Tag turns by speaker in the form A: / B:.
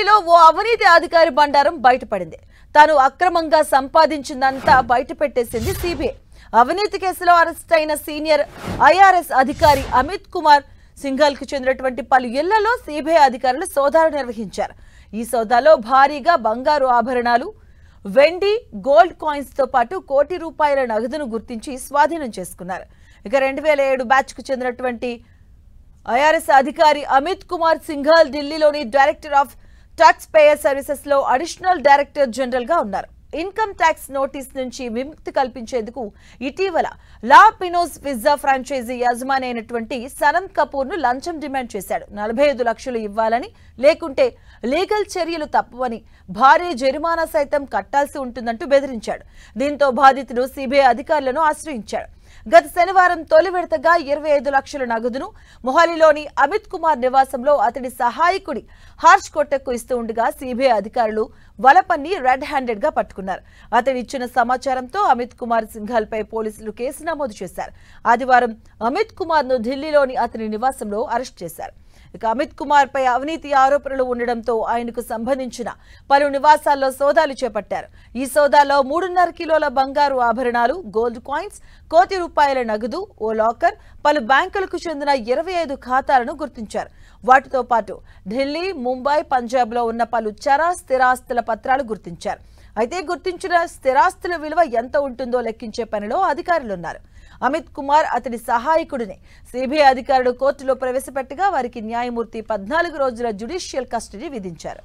A: మొహాలిలో ఓ అవినీతి అధికారి బండారం బయటపడింది. తాను అక్రమంగా సంపాదించిందంతా బయటపెట్టేసింది సిబిఐ. అవినీతి కేసులో అరెస్ట్ అయిన సీనియర్ ఐఆర్ఎస్ అధికారి అమిత్ కుమార్ సింఘాల్ కు చెందినటువంటి పలు ఇళ్లలో సిబిఐ అధికారులు సోదాలు నిర్వహించారు. ఈ సోదాలో భారీగా బంగారు ఆభరణాలు, వెండి, గోల్డ్ కాయిన్స్ తో పాటు ₹1 కోటి నగదును గుర్తించి స్వాధీనం చేసుకున్నారు. ఇక 2007 బ్యాచ్ కు చెందినటువంటి ఐఆర్ఎస్ అధికారి అమిత్ కుమార్ సింఘాల్ ఢిల్లీలోని director of talks payer services లో అడిషనల్ డైరెక్టర్ జనరల్ గా ఉన్నారు. ఇన్కమ్ ట్యాక్స్ నోటీస్ నుంచి విముక్తి కల్పించేందుకు ఇటీవల లా పినోస్ పిజ్జా ఫ్రాంచైజీ యజమాని అయినటువంటి సనమ్ కపూర్ ను లంచం డిమాండ్ చేశాడు. 45 లక్షలు ఇవ్వాలని, లేకుంటే లీగల్ చర్యలు తప్పవని, భారీ జరిమానా సైతం కట్టాల్సి ఉంటుందంటూ బెదిరించాడు. దీంతో బాధితుడు సిబిఐ అధికారులను ఆశ్రయించాడు. గత శనివారం తొలి విడతగా 25 లక్షల నగదును మొహాలీలోని అమిత్ కుమార్ నివాసంలో అతడి సహాయకుడి హర్ష్ కోటక్కు ఇస్తూ ఉండగా సిబిఐ అధికారులు వలపన్ని రెడ్ హ్యాండెడ్ గా పట్టుకున్నారు. అతడు ఇచ్చిన సమాచారంతో అమిత్ కుమార్ సింఘాల్ పై పోలీసులు కేసు నమోదు చేశారు. ఆదివారం అమిత్ కుమార్ ను ఢిల్లీలోని అతని నివాసంలో అరెస్ట్ చేశారు. ఇక అమిత్ కుమార్ పై అవినీతి ఆరోపణలు ఉండడంతో ఆయనకు సంబంధించిన పలు నివాసాల్లో సోదాలు చేపట్టారు. ఈ సోదాలో 3.5 కిలోల బంగారు ఆభరణాలు, గోల్డ్ కాయిన్స్, ₹1 కోటి నగదు, ఓ లాకర్, పలు బ్యాంకులకు చెందిన 25 ఖాతాలను గుర్తించారు. వాటితో పాటు ఢిల్లీ, ముంబై, పంజాబ్ లో ఉన్న పలు చర స్థిరాస్తుల పత్రాలు గుర్తించారు. అయితే గుర్తించిన స్థిరాస్తుల విలువ ఎంత ఉంటుందో లెక్కించే పనిలో అధికారులున్నారు. అమిత్ కుమార్, అతడి సహాయకుడిని సిబిఐ అధికారులు కోర్టులో ప్రవేశపెట్టగా వారికి న్యాయమూర్తి 14 రోజుల జ్యుడిషియల్ కస్టడీ విధించారు.